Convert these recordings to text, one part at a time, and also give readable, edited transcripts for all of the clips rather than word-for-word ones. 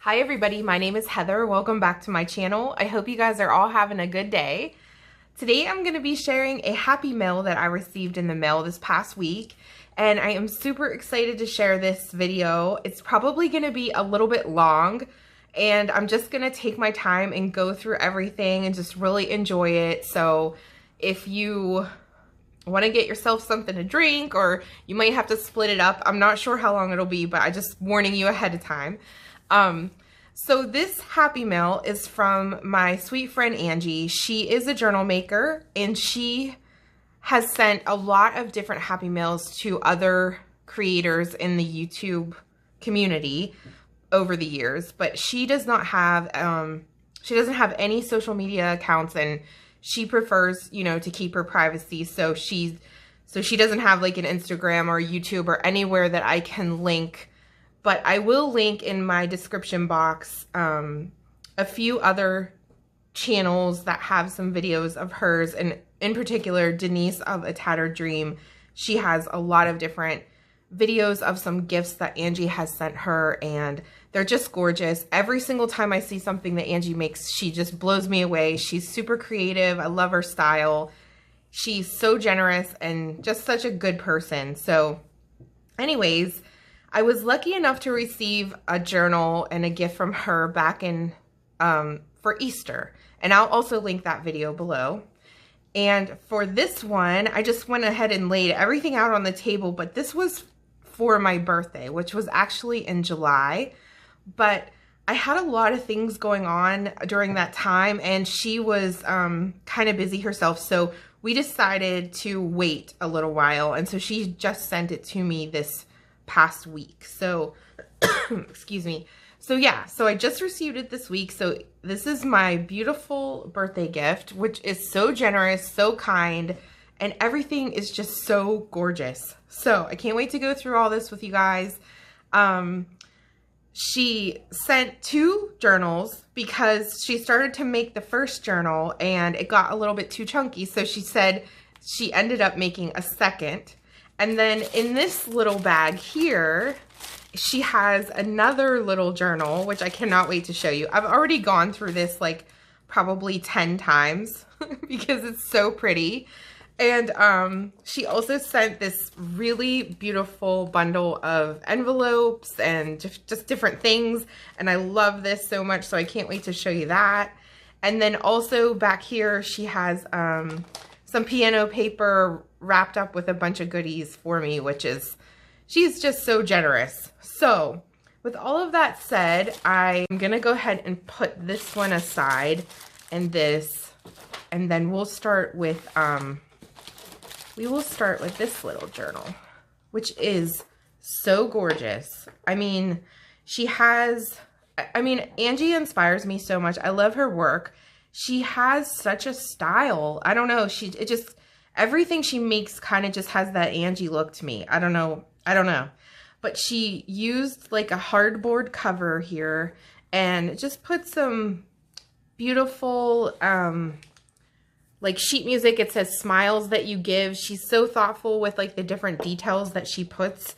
Hi everybody, my name is Heather. Welcome back to my channel. I hope you guys are all having a good day. Today I'm going to be sharing a happy mail that I received in the mail this past week, and I am super excited to share this video. It's probably going to be a little bit long, and I'm just going to take my time and go through everything and just really enjoy it. So if you want to get yourself something to drink, or you might have to split it up, I'm not sure how long it'll be, but I'm just warning you ahead of time. So this happy mail is from my sweet friend Angie. She is a journal maker, and she has sent a lot of different happy mails to other creators in the YouTube community over the years, but she does not have, she doesn't have any social media accounts, and she prefers, you know, to keep her privacy. So she doesn't have like an Instagram or YouTube or anywhere that I can link. But I will link in my description box a few other channels that have some videos of hers, and in particular, Denise of A Tattered Dream. She has a lot of different videos of some gifts that Angie has sent her, and they're just gorgeous. Every single time I see something that Angie makes, she just blows me away. She's super creative. I love her style. She's so generous and just such a good person. So anyways, I was lucky enough to receive a journal and a gift from her back in for Easter, and I'll also link that video below. And for this one, I just went ahead and laid everything out on the table, but this was for my birthday, which was actually in July. But I had a lot of things going on during that time, and she was kind of busy herself, so we decided to wait a little while, and so she just sent it to me this past week. So excuse me. So yeah, so I just received it this week. So this is my beautiful birthday gift, which is so generous, so kind, and everything is just so gorgeous. So I can't wait to go through all this with you guys. She sent 2 journals because she started to make the first journal and it got a little bit too chunky. So she said she ended up making a second. And then in this little bag here, she has another little journal, which I cannot wait to show you. I've already gone through this like probably 10 times because it's so pretty. And she also sent this really beautiful bundle of envelopes and just different things. And I love this so much, so I can't wait to show you that. And then also back here, she has some piano paper wrapped up with a bunch of goodies for me, which is, she's just so generous. So with all of that said, I'm gonna go ahead and put this one aside and this, and then we'll start with this little journal, which is so gorgeous. I mean, Angie inspires me so much. I love her work. She has such a style. I don't know. Everything she makes kind of just has that Angie look to me. I don't know. But she used like a hardboard cover here and just put some beautiful like sheet music. It says smiles that you give. She's so thoughtful with like the different details that she puts.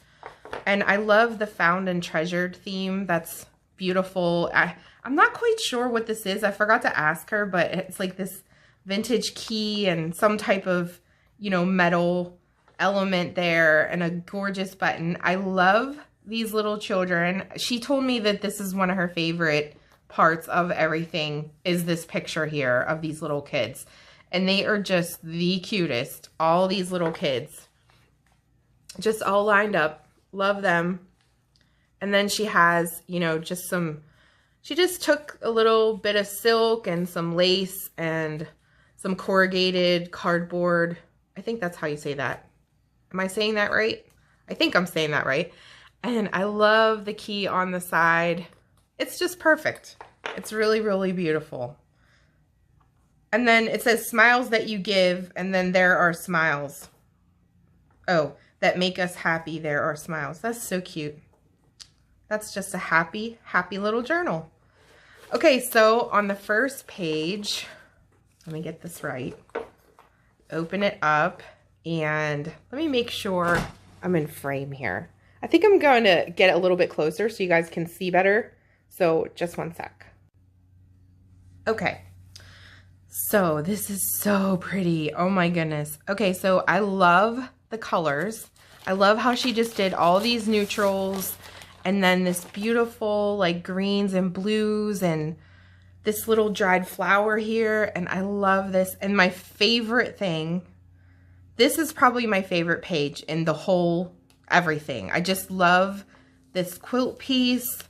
And I love the found and treasured theme. That's beautiful. I'm not quite sure what this is. I forgot to ask her, but it's like this vintage key and some type of, you know, metal element there and a gorgeous button. I love these little children. She told me that this is one of her favorite parts of everything is this picture here of these little kids. And they are just the cutest. All these little kids. Just all lined up. Love them. And then she has, you know, she just took a little bit of silk and some lace and some corrugated cardboard. I think that's how you say that. Am I saying that right? I think I'm saying that right. And I love the key on the side. It's just perfect. It's really, really beautiful. And then it says smiles that you give, and then there are smiles. Oh, that make us happy, there are smiles. That's so cute. That's just a happy, happy little journal. Okay, so on the first page, let me get this right. Open it up, and let me make sure I'm in frame here. I think I'm going to get a little bit closer so you guys can see better. So just one sec. Okay. So this is so pretty. Oh my goodness. Okay, so I love the colors. I love how she just did all these neutrals and then this beautiful like greens and blues and this little dried flower here. And I love this. And my favorite thing, this is probably my favorite page in the whole everything. I just love this quilt piece.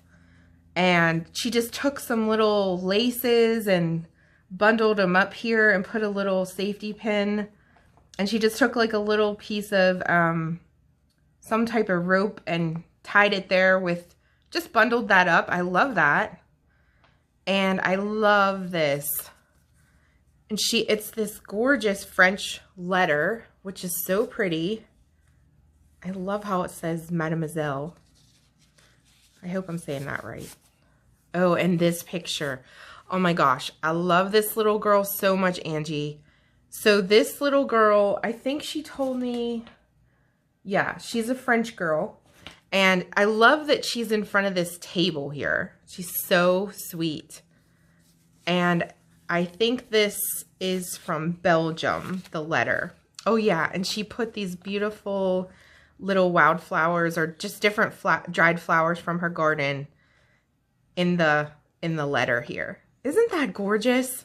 And she just took some little laces and bundled them up here and put a little safety pin. And she just took like a little piece of some type of rope and tied it there with, just bundled that up. I love that. And I love this. And it's this gorgeous French letter, which is so pretty. I love how it says Mademoiselle. I hope I'm saying that right. Oh, and this picture. Oh my gosh, I love this little girl so much, Angie. So this little girl, I think she told me, yeah, she's a French girl. And I love that she's in front of this table here. She's so sweet. And I think this is from Belgium, the letter. Oh yeah, and she put these beautiful little wildflowers or just different dried flowers from her garden in the letter here. Isn't that gorgeous?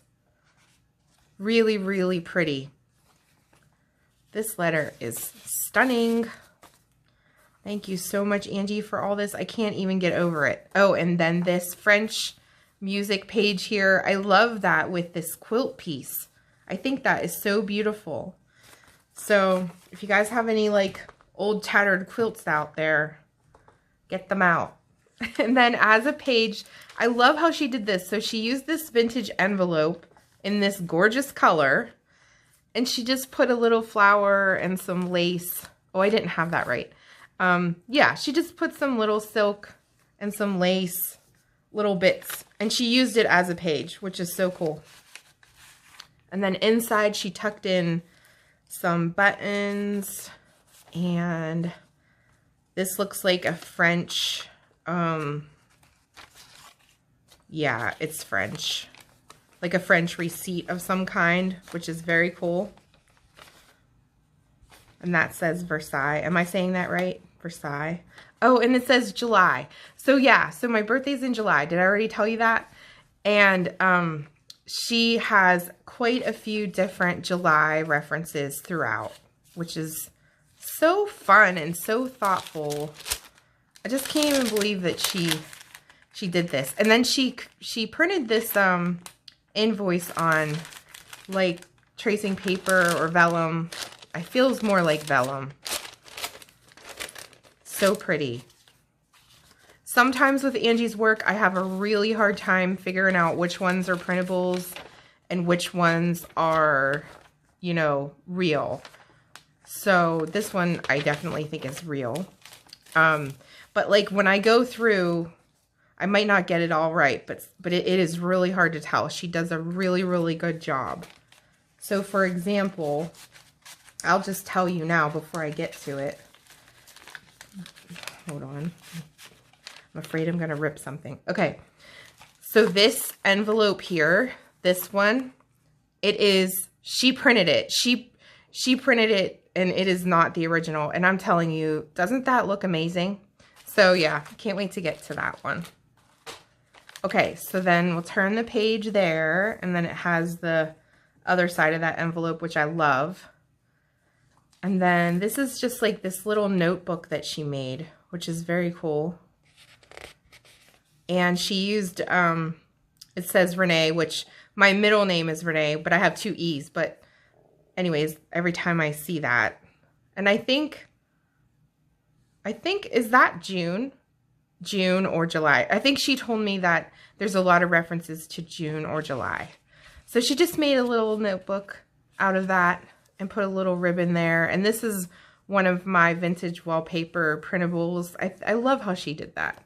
Really, really pretty. This letter is stunning. Thank you so much, Angie, for all this. I can't even get over it. Oh, and then this French music page here. I love that with this quilt piece. I think that is so beautiful. So if you guys have any like old tattered quilts out there, get them out. And then as a page, I love how she did this. So she used this vintage envelope in this gorgeous color. And she just put a little flower and some lace. Oh, I didn't have that right. Yeah, she just put some little silk and some lace, little bits. And she used it as a page, which is so cool. And then inside she tucked in some buttons. And this looks like a French, yeah, it's French. Like a French receipt of some kind, which is very cool. And that says Versailles. Am I saying that right? Versailles. Oh, and it says July. So yeah, so my birthday's in July. Did I already tell you that? And she has quite a few different July references throughout, which is so fun and so thoughtful. I just can't even believe that she did this. And then she printed this invoice on like tracing paper or vellum. It feels more like vellum. So pretty. Sometimes with Angie's work, I have a really hard time figuring out which ones are printables and which ones are, you know, real. So this one I definitely think is real. But like when I go through, I might not get it all right, but it is really hard to tell. She does a really, really good job. So for example, I'll just tell you now before I get to it. Hold on. I'm afraid I'm going to rip something. Okay. So this envelope here, this one, it is, she printed it. She printed it and it is not the original. And I'm telling you, doesn't that look amazing? So yeah, can't wait to get to that one. Okay, so then we'll turn the page there and then it has the other side of that envelope, which I love. And then this is just like this little notebook that she made, which is very cool. And she used, it says Renee, which my middle name is Renee, but I have 2 E's. But anyways, every time I see that. And I think, is that June or July? I think she told me that there's a lot of references to June or July. So she just made a little notebook out of that and put a little ribbon there. And this is one of my vintage wallpaper printables. I love how she did that.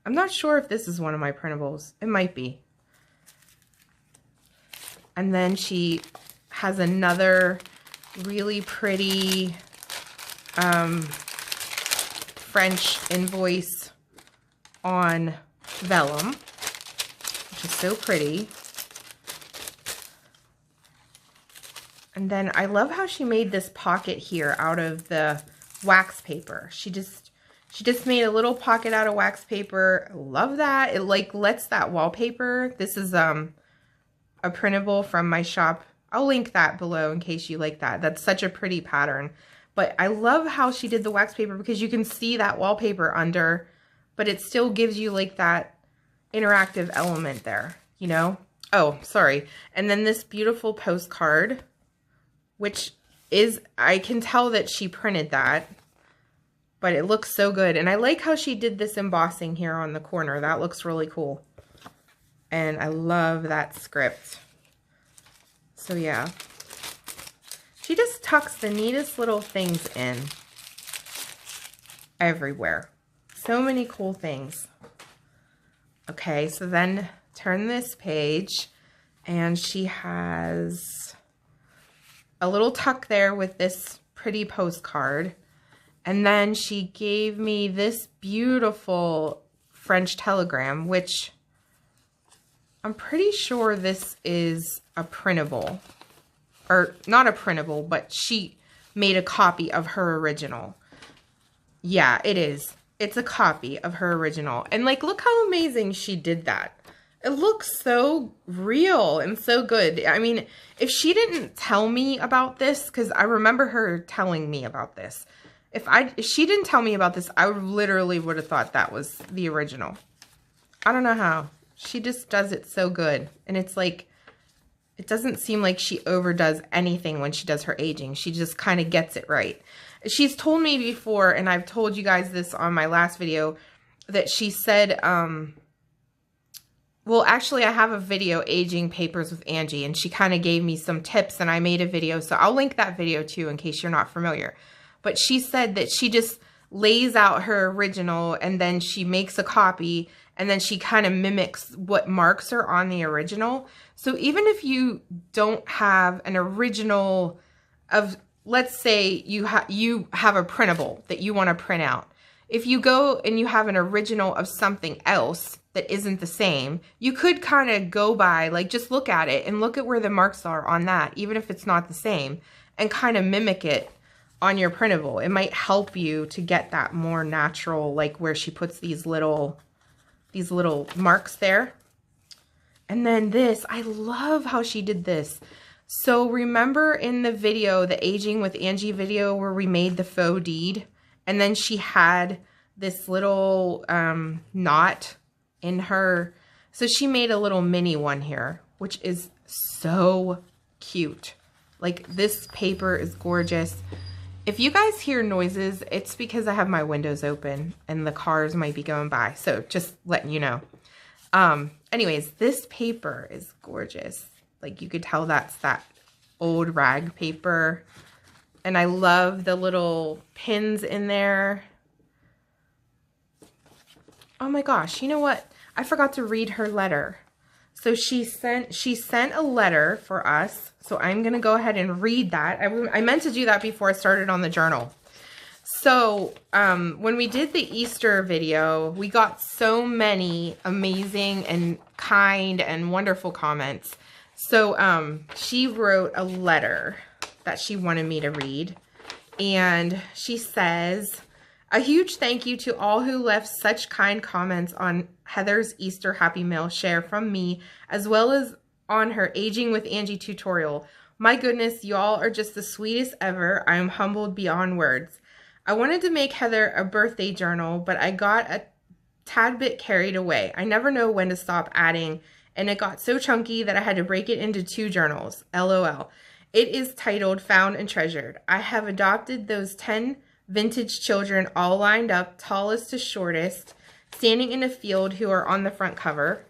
I'm not sure if this is one of my printables. It might be. And then she has another really pretty French invoice on vellum. which is so pretty. And then I love how she made this pocket here out of the wax paper. She just made a little pocket out of wax paper. I love that. It like lets that wallpaper. This is a printable from my shop. I'll link that below in case you like that. That's such a pretty pattern. But I love how she did the wax paper because you can see that wallpaper under, but it still gives you like that interactive element there, you know? Oh, sorry. And then this beautiful postcard, which is, I can tell that she printed that, but it looks so good. And I like how she did this embossing here on the corner. That looks really cool. And I love that script. So yeah. She just tucks the neatest little things in everywhere. So many cool things. Okay, so then turn this page and she has a little tuck there with this pretty postcard. And then she gave me this beautiful French telegram, which I'm pretty sure this is a printable. Or not a printable, but she made a copy of her original. Yeah, it is. It's a copy of her original. And like, look how amazing she did that. It looks so real and so good. I mean, if she didn't tell me about this, because I remember her telling me about this. If she didn't tell me about this, I literally would have thought that was the original. I don't know how. She just does it so good. And it's like, it doesn't seem like she overdoes anything when she does her aging. She just kind of gets it right. She's told me before, and I've told you guys this on my last video, that she said, well, actually, I have a video, Aging Papers with Angie, and she kind of gave me some tips, and I made a video, so I'll link that video too in case you're not familiar. But she said that she just lays out her original, and then she makes a copy, and then she kind of mimics what marks are on the original. So even if you don't have an original of, let's say you have a printable that you want to print out. If you go and you have an original of something else that isn't the same, you could kind of go by, like, just look at it and look at where the marks are on that, even if it's not the same, and kind of mimic it on your printable. It might help you to get that more natural, like where she puts these little marks there. And then this, I love how she did this. So remember in the video, the Aging with Angie video, where we made the faux deed, and then she had this little knot in her. So she made a little mini one here, which is so cute. Like, this paper is gorgeous. If you guys hear noises, it's because I have my windows open and the cars might be going by. So just letting you know. Anyways, this paper is gorgeous. Like, you could tell that's that old rag paper. And I love the little pins in there. Oh my gosh, you know what? I forgot to read her letter. So she sent a letter for us. So I'm going to go ahead and read that. I meant to do that before I started on the journal. So when we did the Easter video, we got so many amazing and kind and wonderful comments. So she wrote a letter that she wanted me to read. And she says, a huge thank you to all who left such kind comments on Heather's Easter Happy Mail share from me, as well as on her Aging with Angie tutorial. My goodness, y'all are just the sweetest ever. I am humbled beyond words. I wanted to make Heather a birthday journal, but I got a tad bit carried away. I never know when to stop adding, and it got so chunky that I had to break it into 2 journals. LOL. It is titled Found and Treasured. I have adopted those 10 vintage children all lined up, tallest to shortest, standing in a field, who are on the front cover,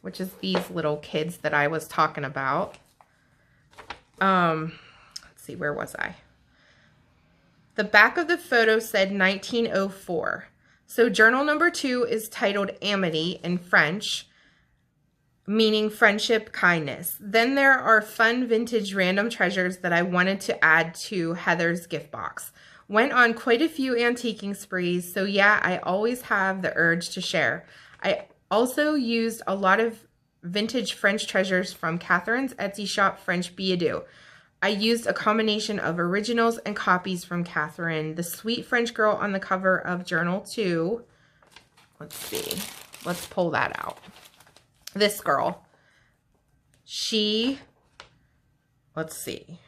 which is these little kids that I was talking about. Let's see, where was I? The back of the photo said 1904. So journal number 2 is titled Amity in French, meaning friendship, kindness. Then there are fun vintage random treasures that I wanted to add to Heather's gift box. Went on quite a few antiquing sprees, so yeah, I always have the urge to share. I also used a lot of Vintage French Treasures from Catherine's Etsy shop, French Billet-Doux. I used a combination of originals and copies from Catherine. The sweet French girl on the cover of Journal 2. Let's see. Let's pull that out. This girl. Let's see.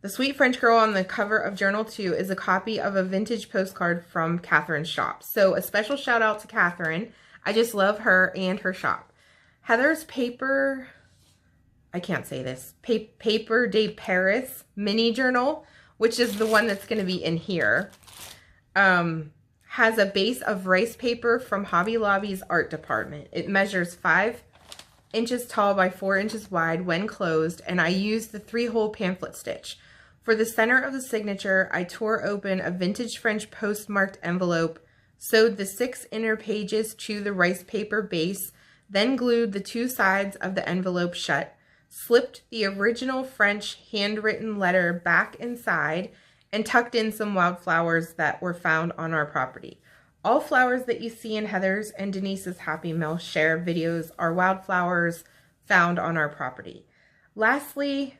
The sweet French girl on the cover of Journal 2 is a copy of a vintage postcard from Catherine's shop. So a special shout out to Catherine. I just love her and her shop. Heather's Paper, I can't say this, Paper de Paris mini journal, which is the one that's going to be in here, has a base of rice paper from Hobby Lobby's art department. It measures 5 inches tall by 4 inches wide when closed, and I used the 3-hole pamphlet stitch. For the center of the signature, I tore open a vintage French postmarked envelope, sewed the 6 inner pages to the rice paper base, then glued the 2 sides of the envelope shut, slipped the original French handwritten letter back inside, and tucked in some wildflowers that were found on our property. All flowers that you see in Heather's and Denise's Happy Mail share videos are wildflowers found on our property. Lastly,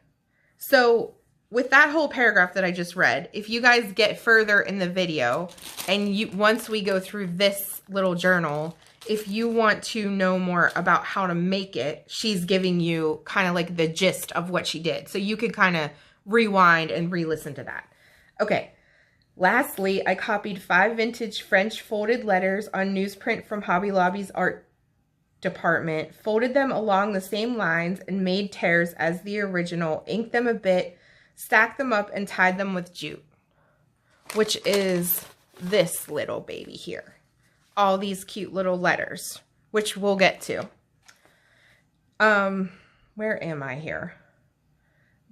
so with that whole paragraph that I just read, if you guys get further in the video and once we go through this little journal, if you want to know more about how to make it, she's giving you kind of like the gist of what she did. So you could kind of rewind and re-listen to that. Okay. Lastly, I copied 5 vintage French folded letters on newsprint from Hobby Lobby's art department, folded them along the same lines and made tears as the original, inked them a bit, stacked them up, and tied them with jute, which is this little baby here. All these cute little letters, which we'll get to. Where am I here?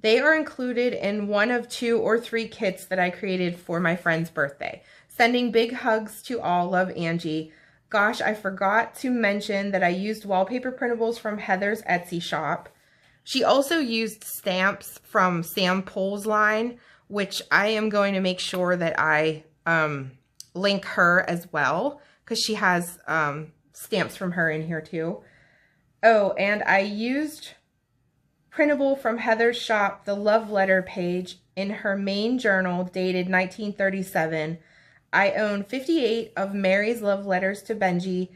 They are included in one of 2 or 3 kits that I created for my friend's birthday. Sending big hugs to all. Love, Angie. Gosh, I forgot to mention that I used wallpaper printables from Heather's Etsy shop. She also used stamps from Sam Pole's line, which I am going to make sure that I link her as well, because she has stamps from her in here too. Oh, and I used printable from Heather's shop, the love letter page in her main journal dated 1937. I own 58 of Mary's love letters to Benji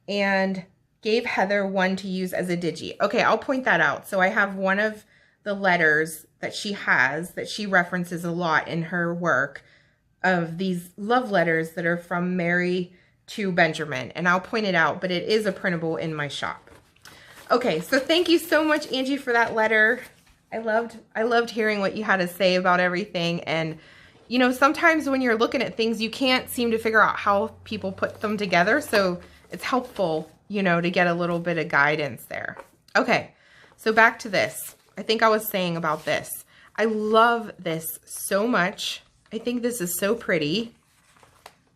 and gave Heather one to use as a digi. Okay, I'll point that out. So I have one of the letters that she has that she references a lot in her work of these love letters that are from Mary to Benjamin. And I'll point it out, but it is a printable in my shop. Okay, so thank you so much, Angie, for that letter. I loved hearing what you had to say about everything. And, you know, sometimes when you're looking at things, you can't seem to figure out how people put them together. So it's helpful, you know, to get a little bit of guidance there. Okay, so back to this. I think I was saying about this. I love this so much. I think this is so pretty.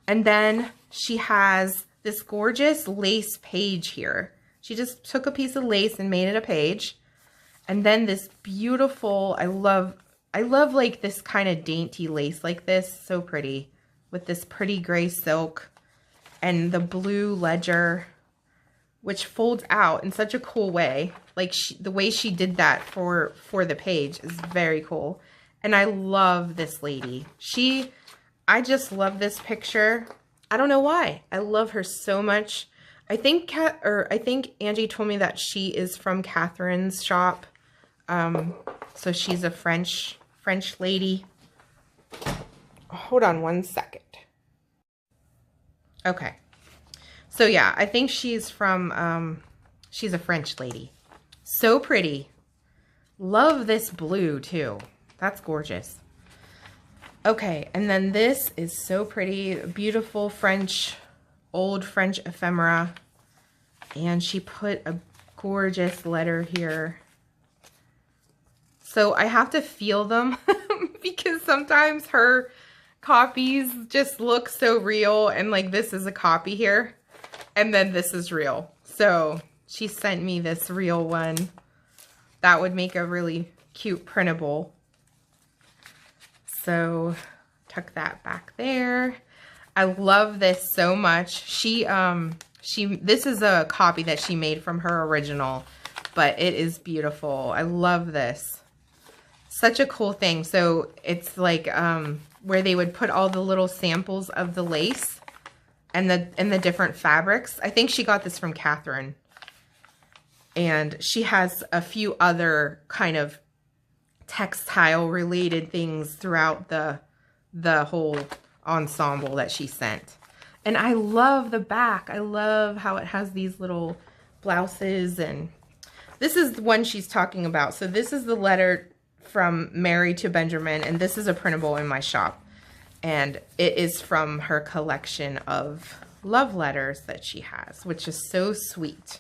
And then she has this gorgeous lace page here. She just took a piece of lace and made it a page. And then this beautiful, I love like this kind of dainty lace like this. So pretty. With this pretty gray silk and the blue ledger, which folds out in such a cool way. Like the way she did that for the page is very cool. And I love this lady. I just love this picture. I don't know why. I love her so much. I think Angie told me that she is from Catherine's shop. So she's a French lady. Hold on one second. Okay. So yeah, I think she's from, she's a French lady. So pretty. Love this blue too. That's gorgeous. Okay, and then this is so pretty. Beautiful French, old French ephemera. And she put a gorgeous letter here. So I have to feel them because sometimes her copies just look so real. And like this is a copy here. And then this is real. So she sent me this real one. That would make a really cute printable. So tuck that back there. I love this so much. This is a copy that she made from her original, but it is beautiful. I love this. Such a cool thing. So it's like where they would put all the little samples of the lace and the different fabrics. I think she got this from Catherine. And she has a few other kind of textile related things throughout the whole ensemble that she sent. And I love the back. I love how it has these little blouses, and this is the one she's talking about. So this is the letter from Mary to Benjamin, and this is a printable in my shop. And it is from her collection of love letters that she has, which is so sweet.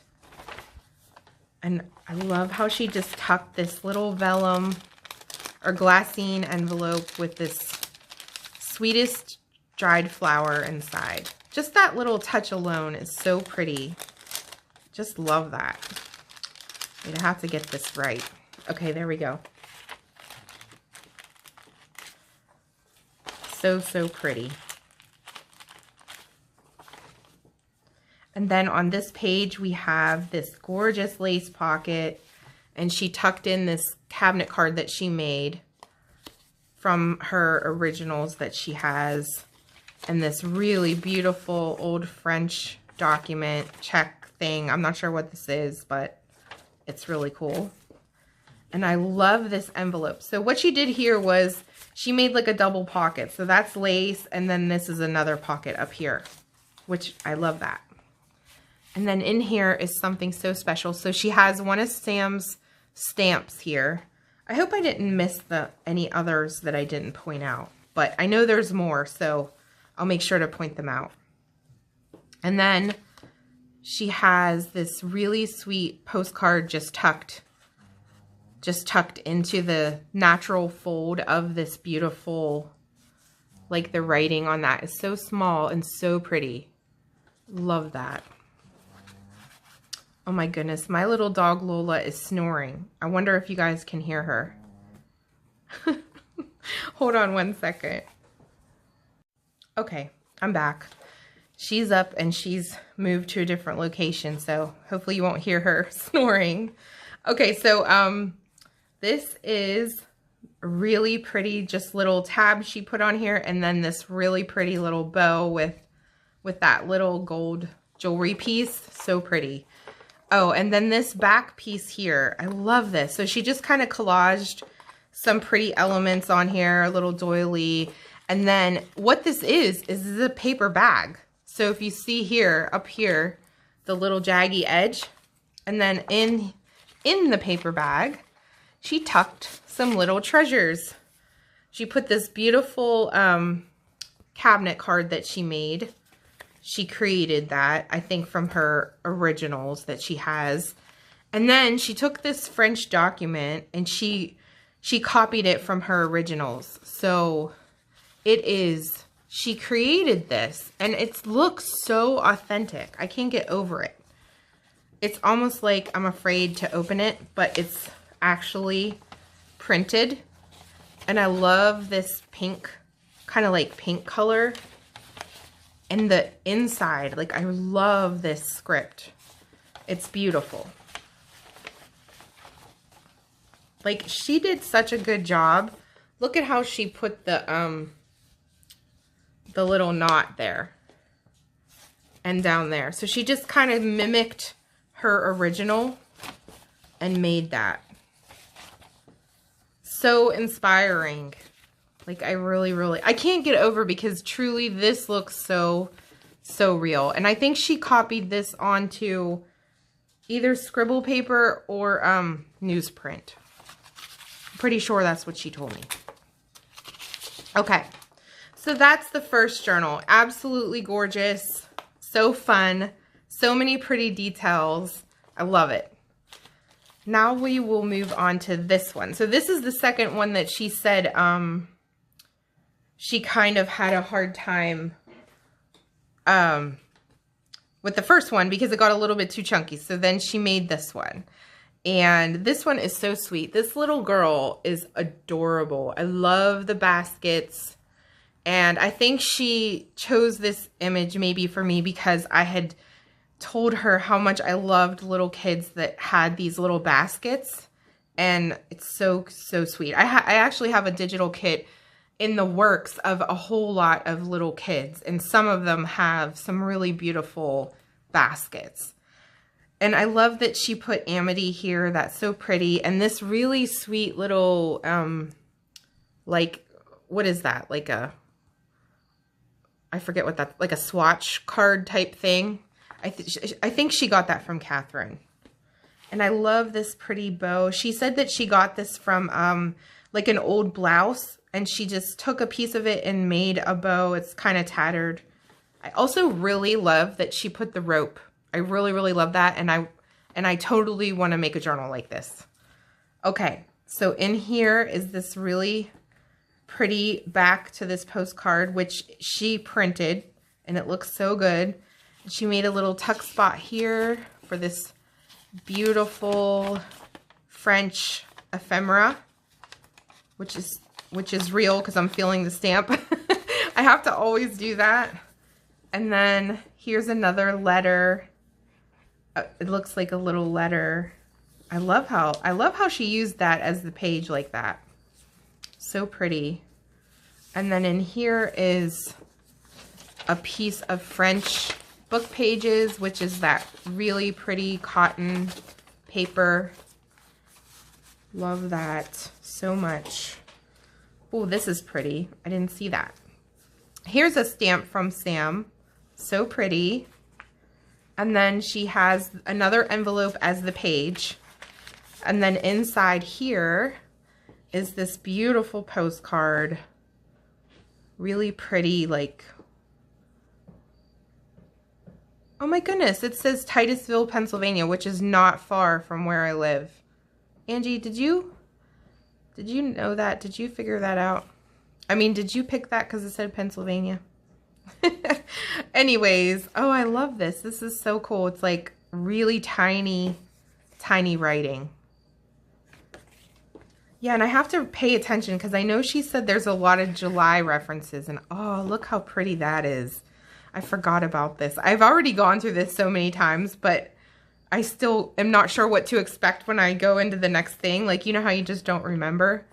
And I love how she just tucked this little vellum or glassine envelope with this sweetest dried flower inside. Just that little touch alone is so pretty. Just love that. I have to get this right. Okay, there we go. So, so pretty. And then on this page, we have this gorgeous lace pocket, and she tucked in this cabinet card that she made from her originals that she has, and this really beautiful old French document check thing. I'm not sure what this is, but it's really cool. And I love this envelope. So what she did here was she made like a double pocket. So that's lace, and then this is another pocket up here, which I love that. And then in here is something so special. So she has one of Sam's stamps here. I hope I didn't miss any others that I didn't point out, but I know there's more, so I'll make sure to point them out. And then she has this really sweet postcard just tucked into the natural fold of this beautiful, like the writing on that is so small and so pretty. Love that. Oh my goodness, my little dog Lola is snoring. I wonder if you guys can hear her. Hold on one second. Okay, I'm back. She's up and she's moved to a different location, so hopefully you won't hear her snoring. Okay, so this is really pretty, just little tab she put on here, and then this really pretty little bow with that little gold jewelry piece. So pretty. Oh, and then this back piece here, I love this. So she just kind of collaged some pretty elements on here, a little doily. And then what this is a paper bag. So if you see here, up here, the little jaggy edge, and then in the paper bag, she tucked some little treasures. She put this beautiful cabinet card that she made. She created that, I think, from her originals that she has. And then she took this French document and she copied it from her originals. So she created this, and it looks so authentic. I can't get over it. It's almost like I'm afraid to open it, but it's actually printed. And I love this pink, kind of like pink color. And the inside, like, I love this script. It's beautiful. Like, she did such a good job. Look at how she put the little knot there and down there. So she just kind of mimicked her original and made that. So inspiring. Like, I really, I can't get over, because truly this looks so real. And I think she copied this onto either scribble paper or newsprint. I'm pretty sure that's what she told me. Okay, so that's the first journal. Absolutely gorgeous. So fun. So many pretty details. I love it. Now we will move on to this one. So this is the second one that she said she kind of had a hard time with the first one because it got a little bit too chunky. So then she made this one. And this one is so sweet. This little girl is adorable. I love the baskets. And I think she chose this image maybe for me because I had told her how much I loved little kids that had these little baskets. And it's so, so sweet. I actually have a digital kit in the works of a whole lot of little kids. And some of them have some really beautiful baskets. And I love that she put Amity here. That's so pretty. And this really sweet little, like, what is that? Like a, I forget what that, like a swatch card type thing. I think she got that from Catherine. And I love this pretty bow. She said that she got this from like an old blouse. And she just took a piece of it and made a bow. It's kind of tattered. I also really love that she put the rope. I really, really love that. And I totally want to make a journal like this. Okay, so in here is this really pretty back to this postcard, which she printed. And it looks so good. She made a little tuck spot here for this beautiful French ephemera, which is real because I'm feeling the stamp. I have to always do that. And then here's another letter. It looks like a little letter. I love how she used that as the page like that. So pretty. And then in here is a piece of French book pages, which is that really pretty cotton paper. Love that so much. Oh, this is pretty. I didn't see that. Here's a stamp from Sam. So pretty. And then she has another envelope as the page. And then inside here is this beautiful postcard. Really pretty, like, oh my goodness, it says Titusville, Pennsylvania, which is not far from where I live. Angie, did you know that? Did you figure that out? I mean, did you pick that because it said Pennsylvania? Anyways, oh, I love this. This is so cool. It's like really tiny, tiny writing. Yeah, and I have to pay attention because I know she said there's a lot of July references. And oh, look how pretty that is. I forgot about this. I've already gone through this so many times, but I still am not sure what to expect when I go into the next thing. Like, you know how you just don't remember?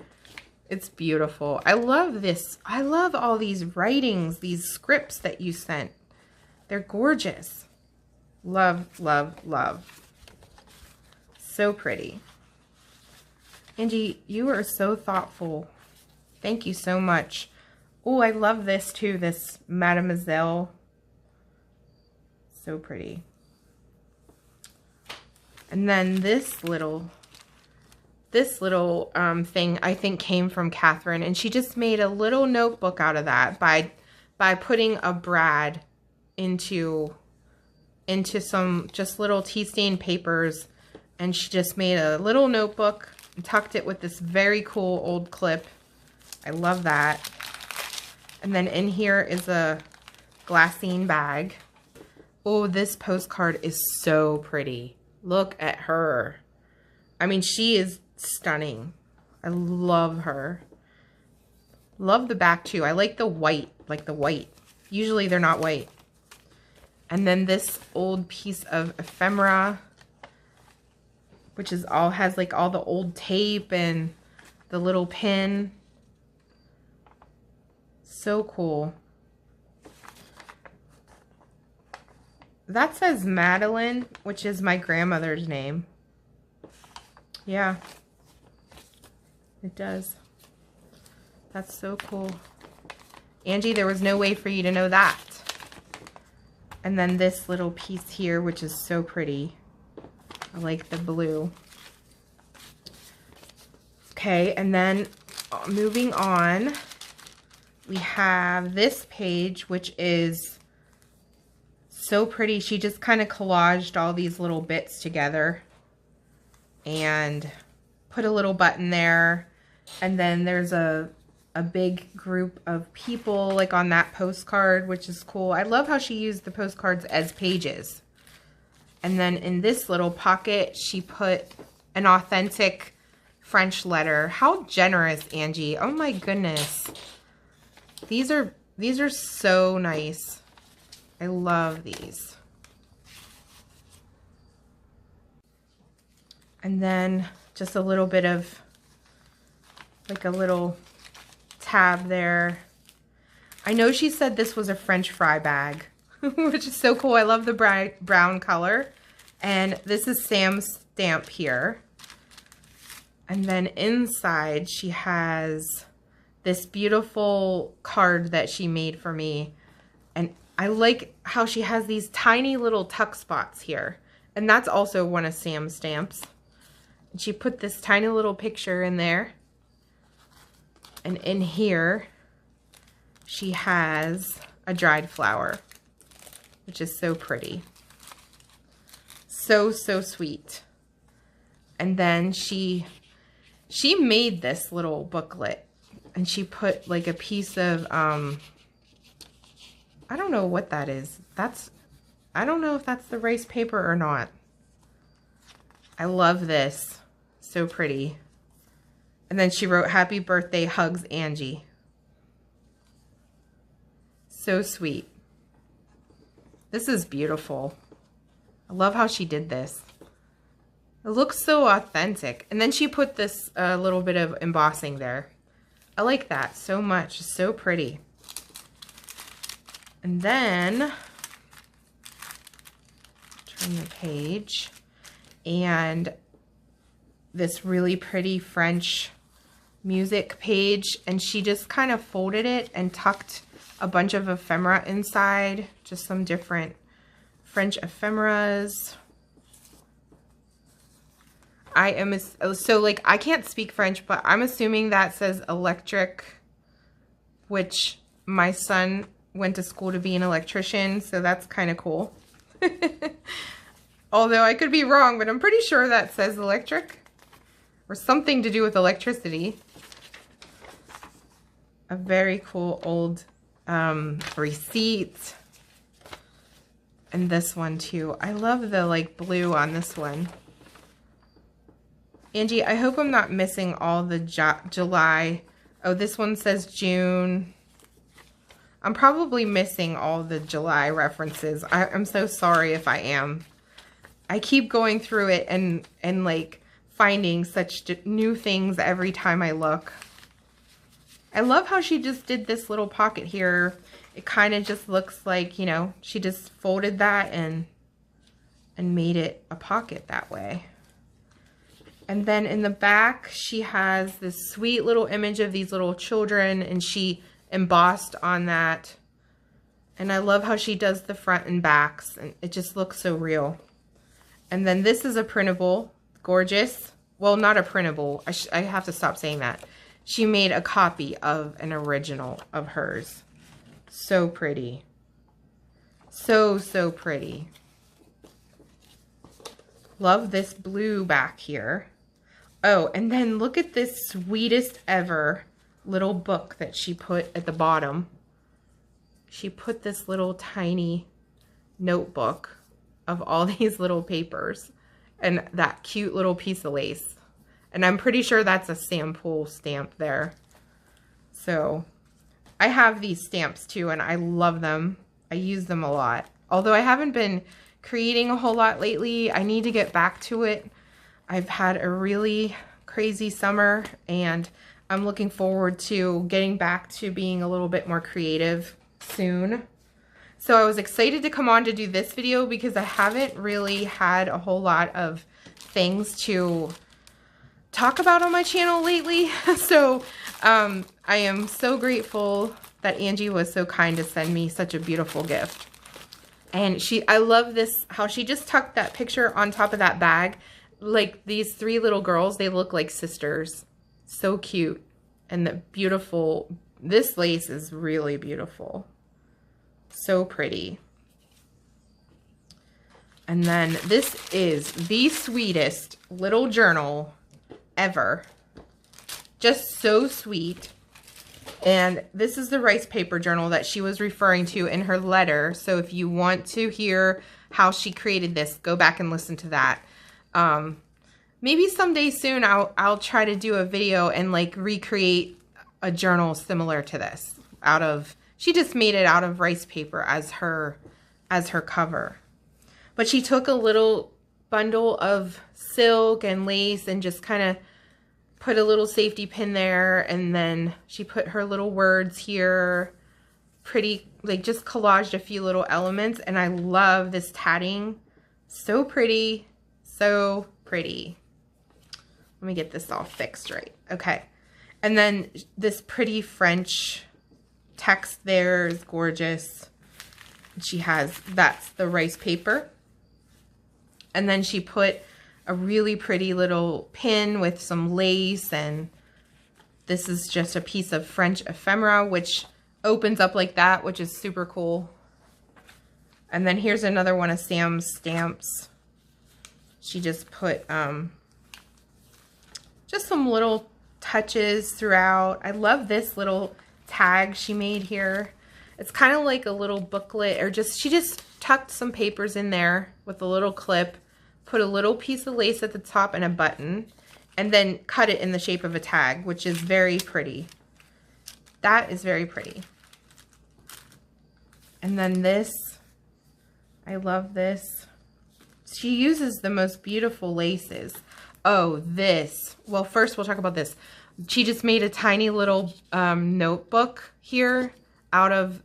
It's beautiful. I love this. I love all these writings, these scripts that you sent. They're gorgeous. Love, love, love. So pretty. Angie, you are so thoughtful. Thank you so much. Oh, I love this too, this Mademoiselle. So pretty. And then this little thing I think came from Catherine, and she just made a little notebook out of that by putting a brad into some just little tea stain papers, and she just made a little notebook and tucked it with this very cool old clip. I love that. And then in here is a glassine bag. Oh, this postcard is so pretty. Look at her. I mean, she is stunning. I love her. Love the back too. I like the white, Usually they're not white. And then this old piece of ephemera, which is has like all the old tape and the little pin. So cool. That says Madeline, which is my grandmother's name. Yeah, it does. That's so cool. Angie, there was no way for you to know that. And then this little piece here, which is so pretty. I like the blue. Okay, and then moving on, we have this page, which is so pretty. She just kind of collaged all these little bits together and put a little button there. And then there's a big group of people like on that postcard, which is cool. I love how she used the postcards as pages. And then in this little pocket, she put an authentic French letter. How generous, Angie. Oh my goodness. These are so nice. I love these. And then just a little bit of like a little tab there. I know she said this was a French fry bag, which is so cool. I love the brown color. And this is Sam's stamp here. And then inside she has this beautiful card that she made for me. And I like how she has these tiny little tuck spots here. And that's also one of Sam's stamps. And she put this tiny little picture in there. And in here, she has a dried flower, which is so pretty. So, so sweet. And then she made this little booklet. And she put like a piece of, I don't know what that is. I don't know if that's the rice paper or not. I love this. So pretty. And then she wrote, "Happy birthday, hugs, Angie." So sweet. This is beautiful. I love how she did this. It looks so authentic. And then she put this little bit of embossing there. I like that so much. It's so pretty. And then, turn the page, and this really pretty French music page, and she just kind of folded it and tucked a bunch of ephemera inside, just some different French ephemeras. So like, I can't speak French, but I'm assuming that says electric, which my son went to school to be an electrician, so that's kind of cool. Although I could be wrong, but I'm pretty sure that says electric or something to do with electricity. A very cool old receipt. And this one too. I love the like blue on this one. Angie, I hope I'm not missing all the July. Oh, this one says June. I'm probably missing all the July references. I'm so sorry if I am. I keep going through it and like finding such new things every time I look. I love how she just did this little pocket here. It kind of just looks like, you know, she just folded that and made it a pocket that way. And then in the back, she has this sweet little image of these little children, and she embossed on that. And I love how she does the front and backs, and it just looks so real. And then this is a printable, gorgeous. Well, not a printable. I have to stop saying that. She made a copy of an original of hers. So pretty. So, so pretty. Love this blue back here. Oh, and then look at this sweetest ever little book that she put at the bottom. She put this little tiny notebook of all these little papers and that cute little piece of lace. And I'm pretty sure that's a sample stamp there. So I have these stamps too, and I love them. I use them a lot. Although I haven't been creating a whole lot lately, I need to get back to it. I've had a really crazy summer, and I'm looking forward to getting back to being a little bit more creative soon. So I was excited to come on to do this video because I haven't really had a whole lot of things to talk about on my channel lately. So I am so grateful that Angie was so kind to send me such a beautiful gift. And I love this, how she just tucked that picture on top of that bag. Like these three little girls, they look like sisters. So cute. And the beautiful, this lace is really beautiful. So pretty. And then this is the sweetest little journal ever. Just so sweet. And this is the rice paper journal that she was referring to in her letter. So if you want to hear how she created this, go back and listen to that. Maybe someday soon I'll try to do a video and like recreate a journal similar to this she just made it out of rice paper as her cover. But she took a little bundle of silk and lace and just kind of put a little safety pin there, and then she put her little words here. Pretty, like just collaged a few little elements, and I love this tatting. So pretty, so pretty. Let me get this all fixed right. Okay. And then this pretty French text there is gorgeous. She has, that's the rice paper. And then she put a really pretty little pin with some lace, and this is just a piece of French ephemera, which opens up like that, which is super cool. And then here's another one of Sam's stamps. She just put just some little touches throughout. I love this little tag she made here. It's kind of like a little booklet, or just, she just tucked some papers in there with a little clip, put a little piece of lace at the top and a button, and then cut it in the shape of a tag, which is very pretty. That is very pretty. And then this, I love this. She uses the most beautiful laces. Oh, this. Well, first we'll talk about this. She just made a tiny little notebook here out of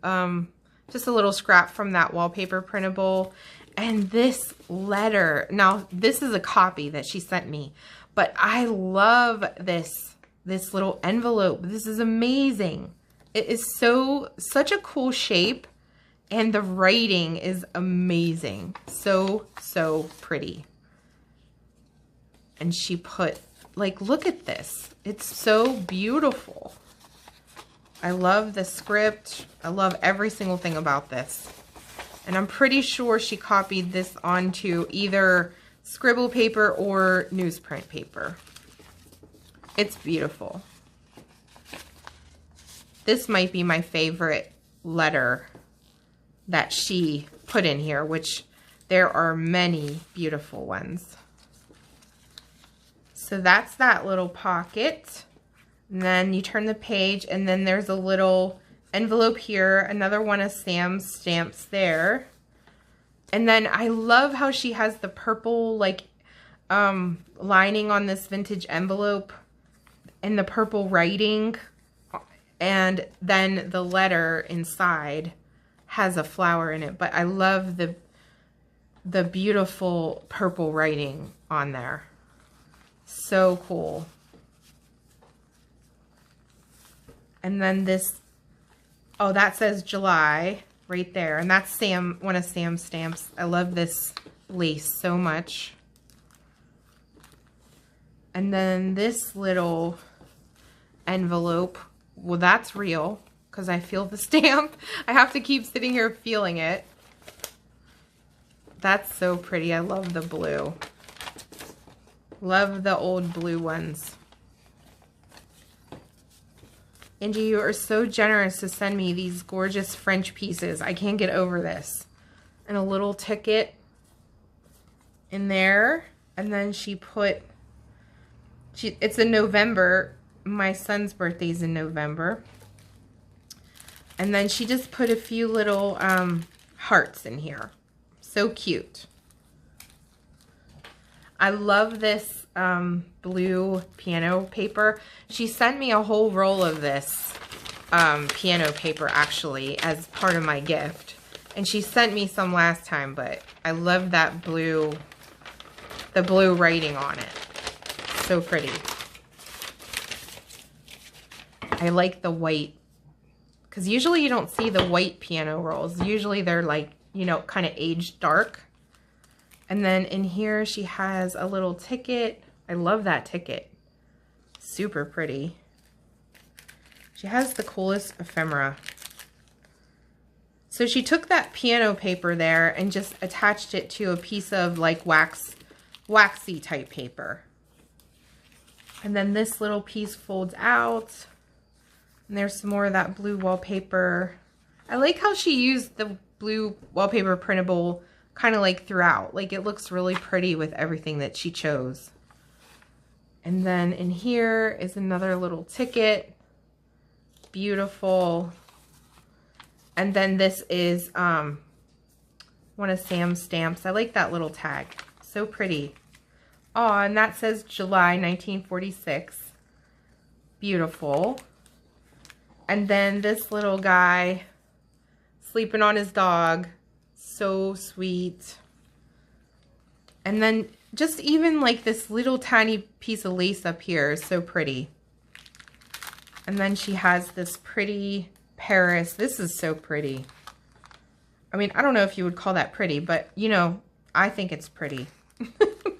just a little scrap from that wallpaper printable. And this letter, now this is a copy that she sent me, but I love this little envelope. This is amazing. It is such a cool shape, and the writing is amazing. So pretty. And she put, like, look at this. It's so beautiful. I love the script. I love every single thing about this. And I'm pretty sure she copied this onto either scribble paper or newsprint paper. It's beautiful. This might be my favorite letter that she put in here, which there are many beautiful ones. So that's that little pocket. And then you turn the page, and then there's a little envelope here, another one of Sam's stamps there. And then I love how she has the purple, like, lining on this vintage envelope, and the purple writing, and then the letter inside has a flower in it. But I love the beautiful purple writing on there. So cool. And then this, oh, that says July right there. And that's one of Sam's stamps. I love this lace so much. And then this little envelope, well, that's real because I feel the stamp. I have to keep sitting here feeling it. That's so pretty. I love the blue. Love the old blue ones. Angie, you are so generous to send me these gorgeous French pieces. I can't get over this. And a little ticket in there. And then she put, it's in November. My son's birthday's in November. And then she just put a few little hearts in here. So cute. I love this blue piano paper. She sent me a whole roll of this piano paper, actually, as part of my gift. And she sent me some last time, but I love that blue, the blue writing on it. So pretty. I like the white, because usually you don't see the white piano rolls. Usually they're like, you know, kind of aged dark. And then in here she has a little ticket. I love that ticket. Super pretty. She has the coolest ephemera. So she took that piano paper there and just attached it to a piece of like waxy type paper. And then this little piece folds out. And there's some more of that blue wallpaper. I like how she used the blue wallpaper printable kind of like throughout. Like, it looks really pretty with everything that she chose. And then in here is another little ticket. Beautiful. And then this is one of Sam's stamps. I like that little tag. So pretty. Oh, and that says July 1946. Beautiful. And then this little guy sleeping on his dog. So sweet. And then just even like this little tiny piece of lace up here is so pretty. And then she has this pretty Paris. This is so pretty. I mean, I don't know if you would call that pretty, but you know, I think it's pretty.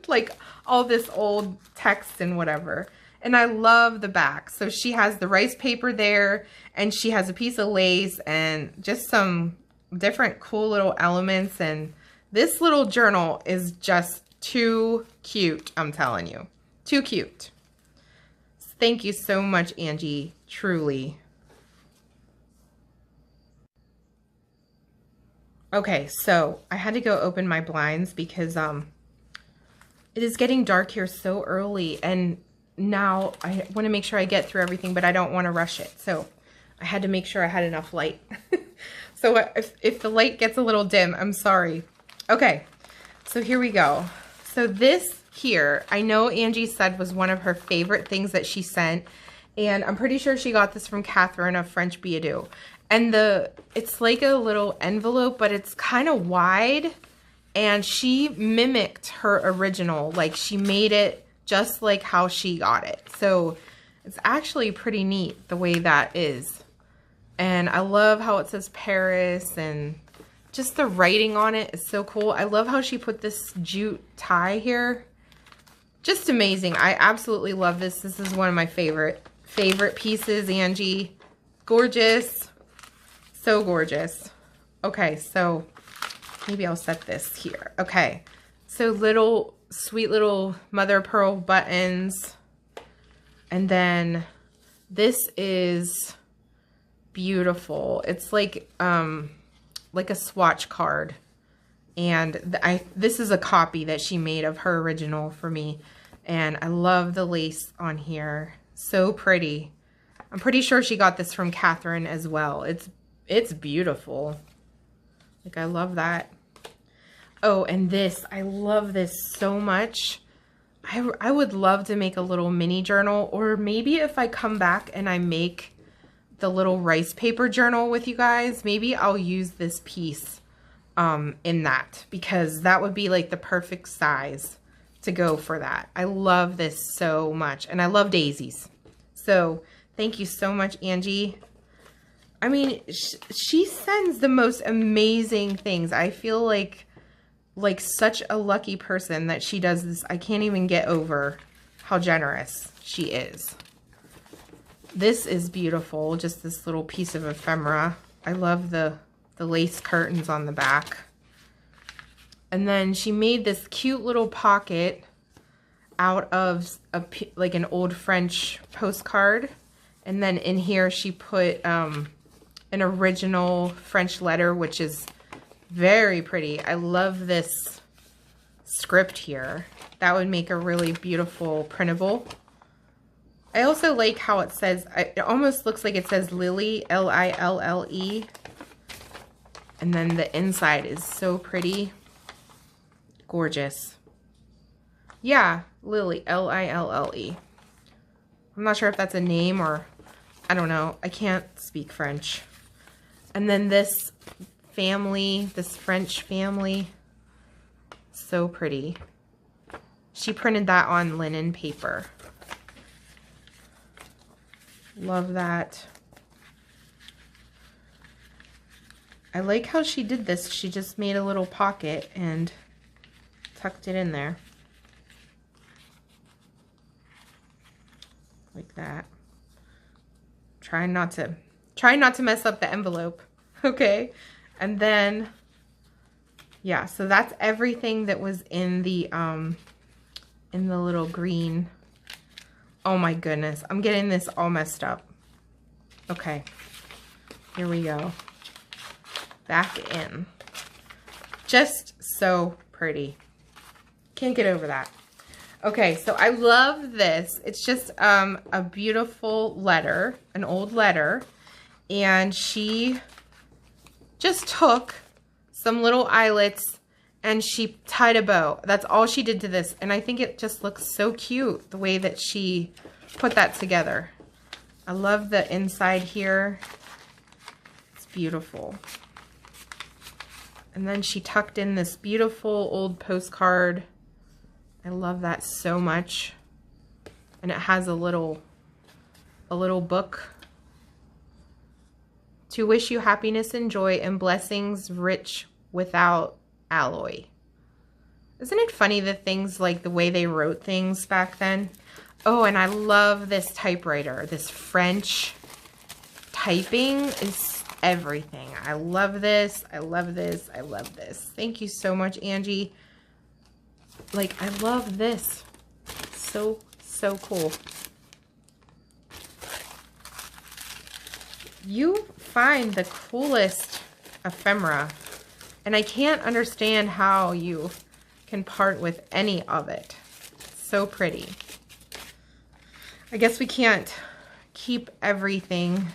Like all this old text and whatever. And I love the back. So she has the rice paper there, and she has a piece of lace and just some different cool little elements. And this little journal is just too cute, I'm telling you. Too cute. Thank you so much, Angie. Truly. Okay, so I had to go open my blinds because it is getting dark here so early, and now I want to make sure I get through everything, but I don't want to rush it. So I had to make sure I had enough light. So if the light gets a little dim, I'm sorry. Okay, so here we go. So this here, I know Angie said was one of her favorite things that she sent, and I'm pretty sure she got this from Catherine of French Biadou. And it's like a little envelope, but it's kind of wide, and she mimicked her original. Like, she made it just like how she got it. So it's actually pretty neat the way that is. And I love how it says Paris, and just the writing on it is so cool. I love how she put this jute tie here. Just amazing. I absolutely love this. This is one of my favorite pieces, Angie. Gorgeous. So gorgeous. Okay, so maybe I'll set this here. Okay, so little, sweet little mother of pearl buttons. And then this is beautiful. It's like a swatch card. And this is a copy that she made of her original for me. And I love the lace on here. So pretty. I'm pretty sure she got this from Catherine as well. It's beautiful. Like, I love that. Oh, and this, I love this so much. I would love to make a little mini journal, or maybe if I come back and I make the little rice paper journal with you guys, maybe I'll use this piece in that, because that would be like the perfect size to go for that. I love this so much, and I love daisies. So thank you so much, Angie. I mean, she sends the most amazing things. I feel like such a lucky person that she does this. I can't even get over how generous she is. This is beautiful. Just this little piece of ephemera. I love the lace curtains on the back. And then she made this cute little pocket out of like an old French postcard. And then in here she put an original French letter, which is very pretty. I love this script here. That would make a really beautiful printable. I also like how it says, it almost looks like it says Lily, L-I-L-L-E. And then the inside is so pretty. Gorgeous. Yeah, Lily, L-I-L-L-E. I'm not sure if that's a name or, I don't know. I can't speak French. And then this family, this French family, so pretty. She printed that on linen paper. Love that. I like how she did this. She just made a little pocket and tucked it in there. Like that. Try not to mess up the envelope. Okay. And then, yeah, so that's everything that was in the little green. Oh my goodness. I'm getting this all messed up. Okay. Here we go. Back in. Just so pretty. Can't get over that. Okay, so I love this. It's just a beautiful letter, an old letter, and she just took some little eyelets and she tied a bow. That's all she did to this. And I think it just looks so cute the way that she put that together. I love the inside here. It's beautiful. And then she tucked in this beautiful old postcard. I love that so much. And it has a little book. To wish you happiness and joy and blessings rich without alloy. Isn't it funny the things, like the way they wrote things back then? Oh, and I love this typewriter. This French typing is everything. I love this. I love this. I love this. Thank you so much, Angie. Like, I love this. So cool. You find the coolest ephemera, and I can't understand how you can part with any of it. It's so pretty. I guess we can't keep everything.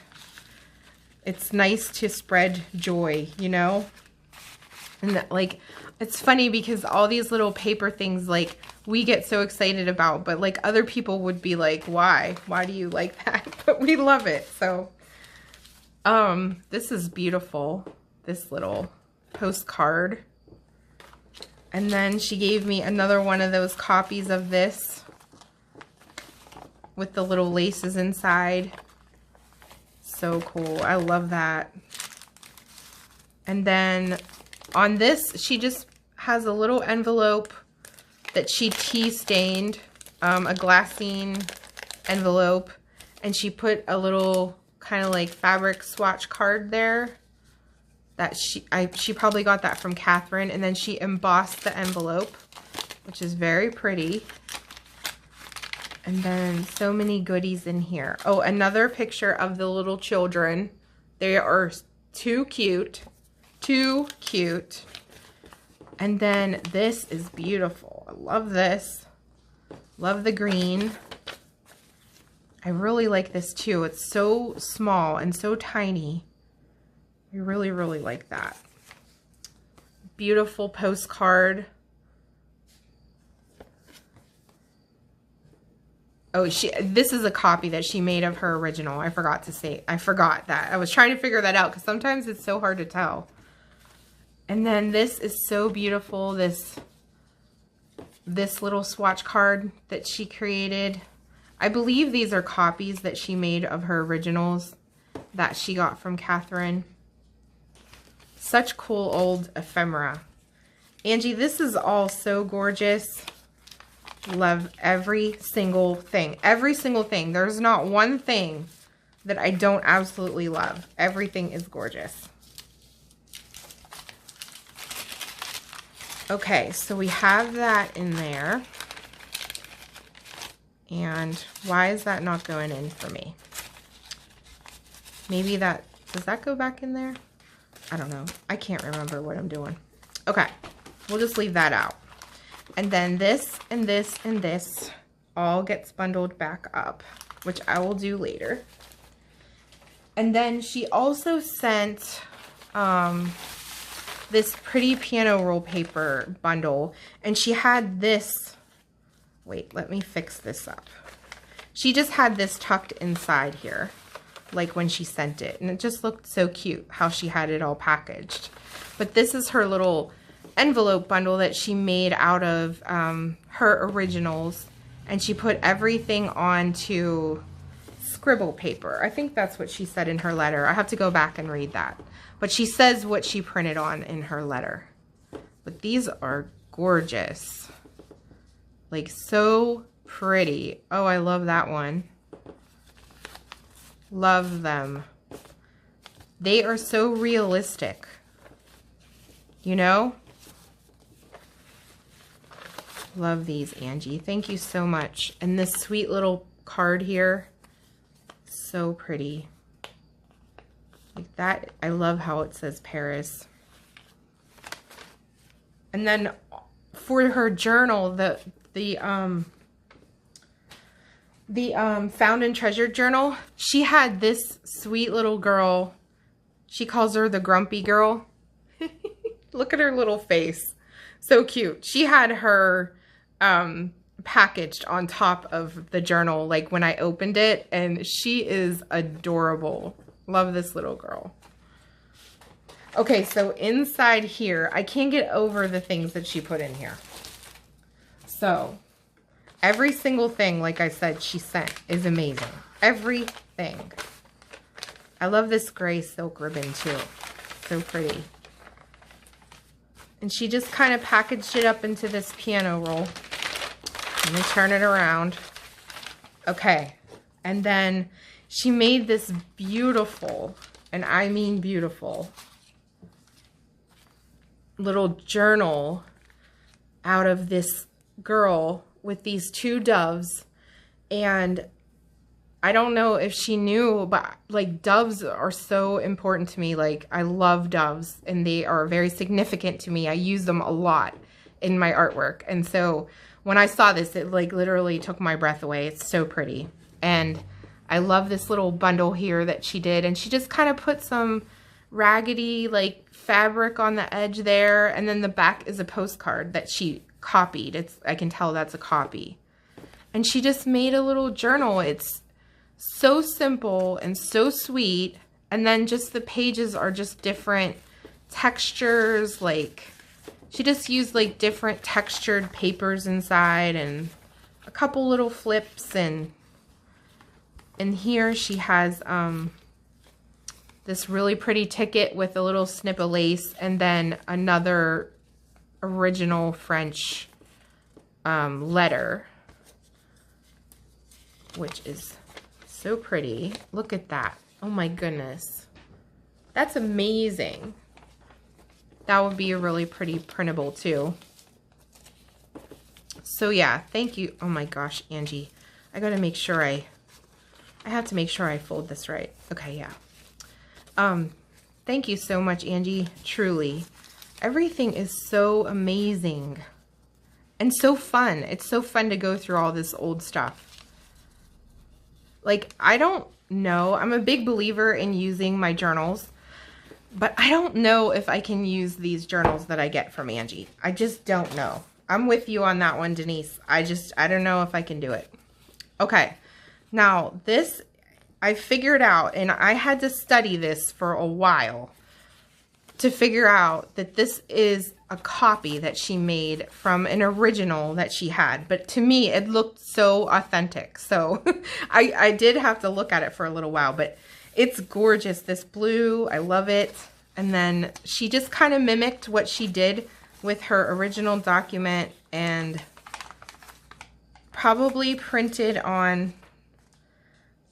It's nice to spread joy, you know? And that, like, it's funny because all these little paper things, like, we get so excited about, but like other people would be like, why? Why do you like that? But we love it. So this is beautiful, this little postcard. And then she gave me another one of those copies of this with the little laces inside. So cool. I love that. And then on this, she just has a little envelope that she tea stained, a glassine envelope, and she put a little kind of like fabric swatch card there that she probably got that from Catherine, and then she embossed the envelope, which is very pretty. And then so many goodies in here. Oh, another picture of the little children. They are too cute. Too cute. And then this is beautiful. I love this. Love the green. I really like this too. It's so small and so tiny. I really, really like that. Beautiful postcard. Oh, this is a copy that she made of her original. I forgot that. I was trying to figure that out because sometimes it's so hard to tell. And then this is so beautiful. This little swatch card that she created. I believe these are copies that she made of her originals that she got from Catherine. Such cool old ephemera. Angie, this is all so gorgeous. Love every single thing. Every single thing. There's not one thing that I don't absolutely love. Everything is gorgeous. Okay, so we have that in there. And why is that not going in for me? Maybe that, does that go back in there? I don't know. I can't remember what I'm doing. Okay, we'll just leave that out. And then this and this and this all gets bundled back up, which I will do later. And then she also sent this pretty piano roll paper bundle, and she had this, wait, let me fix this up. She just had this tucked inside here, like when she sent it, and it just looked so cute how she had it all packaged. But this is her little envelope bundle that she made out of her originals, and she put everything onto scribble paper. I think that's what she said in her letter. I have to go back and read that. But she says what she printed on in her letter. But these are gorgeous. Like, so pretty. Oh, I love that one. Love them. They are so realistic. You know? Love these, Angie. Thank you so much. And this sweet little card here. So pretty. Like that, I love how it says Paris. And then for her journal, the Found and Treasured journal, she had this sweet little girl. She calls her the grumpy girl. Look at her little face. So cute. She had her packaged on top of the journal like when I opened it, and she is adorable. Love this little girl. Okay, so inside here, I can't get over the things that she put in here. So every single thing, like I said, she sent is amazing. Everything. I love this gray silk ribbon too. So pretty. And she just kind of packaged it up into this piano roll. Let me turn it around. Okay. And then she made this beautiful, and I mean beautiful, little journal out of this girl with these two doves. And I don't know if she knew, but like doves are so important to me. Like I love doves and they are very significant to me. I use them a lot in my artwork. And so when I saw this, it like literally took my breath away. It's so pretty. And I love this little bundle here that she did. And she just kind of put some raggedy like fabric on the edge there. And then the back is a postcard that she copied. I can tell that's a copy. And she just made a little journal. It's so simple and so sweet. And then just the pages are just different textures. Like she just used like different textured papers inside and a couple little flips. And here she has this really pretty ticket with a little snip of lace, and then another original French letter, which is so pretty. Look at that. Oh my goodness. That's amazing. That would be a really pretty printable too. So yeah, thank you. Oh my gosh, Angie. I gotta make sure I have to make sure I fold this right. Okay, yeah. Thank you so much, Angie. Truly. Everything is so amazing. And so fun. It's so fun to go through all this old stuff. Like, I don't know. I'm a big believer in using my journals, but I don't know if I can use these journals that I get from Angie. I just don't know. I'm with you on that one, Denise. I don't know if I can do it. Okay. Now, this I figured out, and I had to study this for a while to figure out that this is a copy that she made from an original that she had. But to me, it looked so authentic. So I did have to look at it for a little while, but it's gorgeous. This blue, I love it. And then she just kind of mimicked what she did with her original document and probably printed on...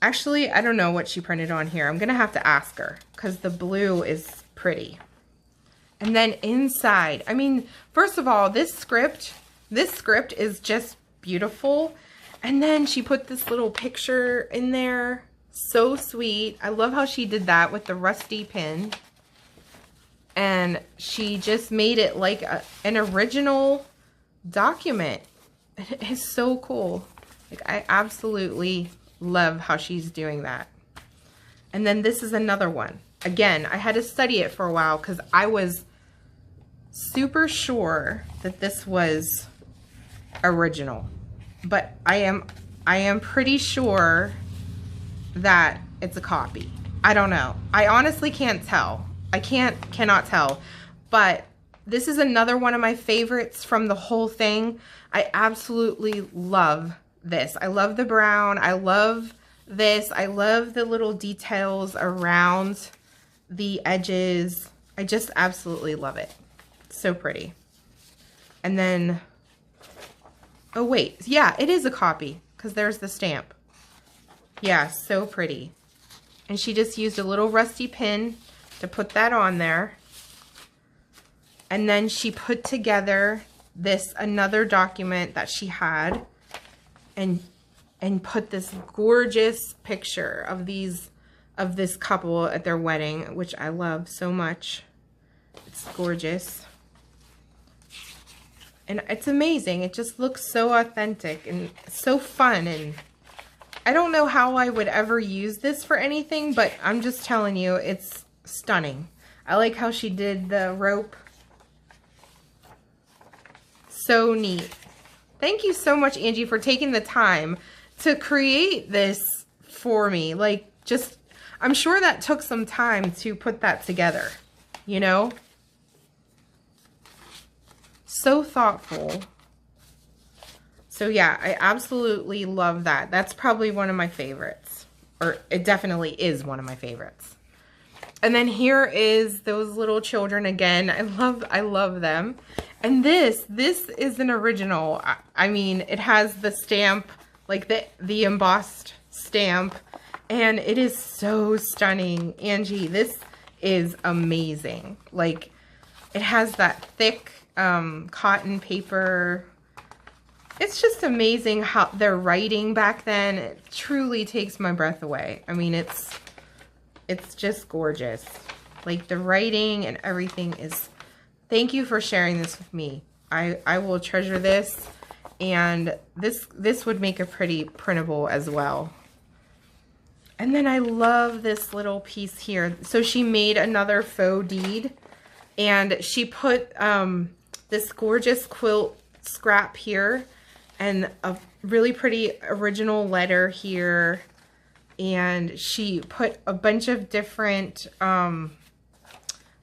Actually, I don't know what she printed on here. I'm going to have to ask her because the blue is pretty. And then inside, I mean, first of all, this script is just beautiful. And then she put this little picture in there. So sweet. I love how she did that with the rusty pin. And she just made it like an original document. It's so cool. Like, I absolutely love how she's doing that. And then this is another one. Again, I had to study it for a while because I was super sure that this was original. But I am pretty sure that it's a copy. I don't know. I honestly can't tell. I cannot tell. But this is another one of my favorites from the whole thing. I absolutely love this. I love the brown. I love this. I love the little details around the edges. I just absolutely love it. So pretty. And then, oh wait, yeah, it is a copy because there's the stamp. Yeah, so pretty. And she just used a little rusty pin to put that on there. And then she put together this another document that she had and put this gorgeous picture of this couple at their wedding, which I love so much. It's gorgeous. And it's amazing. It just looks so authentic and so fun. And I don't know how I would ever use this for anything, but I'm just telling you, it's stunning. I like how she did the rope. so neat. Thank you so much, Angie, for taking the time to create this for me. Like, just, I'm sure that took some time to put that together, you know? So thoughtful. So yeah, I absolutely love that. That's probably one of my favorites, or it definitely is one of my favorites. And then here is those little children again. I love them. And this is an original. I mean, it has the stamp, like the embossed stamp, and it is so stunning. Angie, this is amazing. Like, it has that thick cotton paper. It's just amazing how their writing back then, it truly takes my breath away. I mean, it's just gorgeous. Like, the writing and everything is, thank you for sharing this with me. I will treasure this, and this would make a pretty printable as well. And then I love this little piece here. So she made another faux deed, and she put this gorgeous quilt scrap here, and a really pretty original letter here. And she put a bunch of different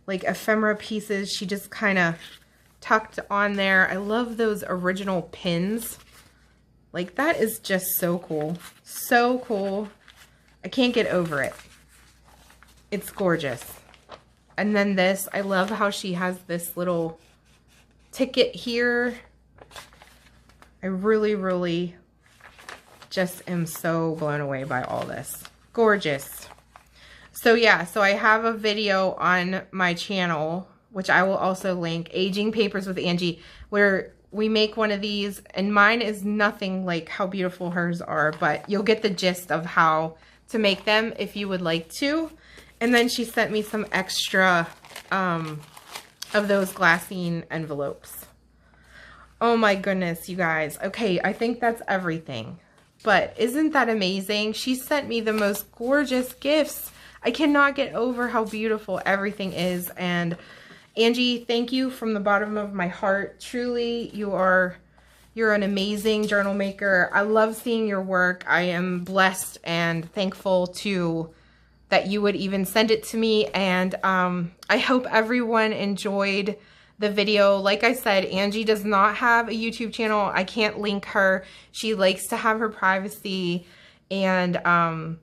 like ephemera pieces. She just kind of tucked on there. I love those original pins. Like, that is just so cool. So cool. I can't get over it. It's gorgeous. And then this, I love how she has this little ticket here. I really, really just am so blown away by all this. Gorgeous. So yeah, so I have a video on my channel, which I will also link, Aging Papers with Angie, where we make one of these, and mine is nothing like how beautiful hers are, but you'll get the gist of how to make them if you would like to. And then she sent me some extra of those glassine envelopes. Oh my goodness, you guys. Okay, I think that's everything. But isn't that amazing? She sent me the most gorgeous gifts. I cannot get over how beautiful everything is. And Angie, thank you from the bottom of my heart. Truly, you're an amazing journal maker. I love seeing your work. I am blessed and thankful that you would even send it to me. And I hope everyone enjoyed the video. Like I said, Angie does not have a YouTube channel. I can't link her. She likes to have her privacy, and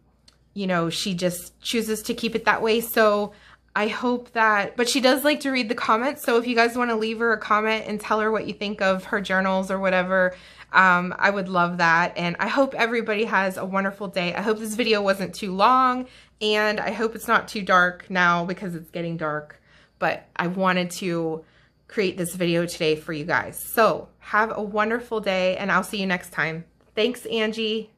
you know, she just chooses to keep it that way. So I hope that, but she does like to read the comments. So if you guys want to leave her a comment and tell her what you think of her journals or whatever, I would love that. And I hope everybody has a wonderful day. I hope this video wasn't too long, and I hope it's not too dark now because it's getting dark, but I wanted to create this video today for you guys. So have a wonderful day, and I'll see you next time. Thanks, Angie.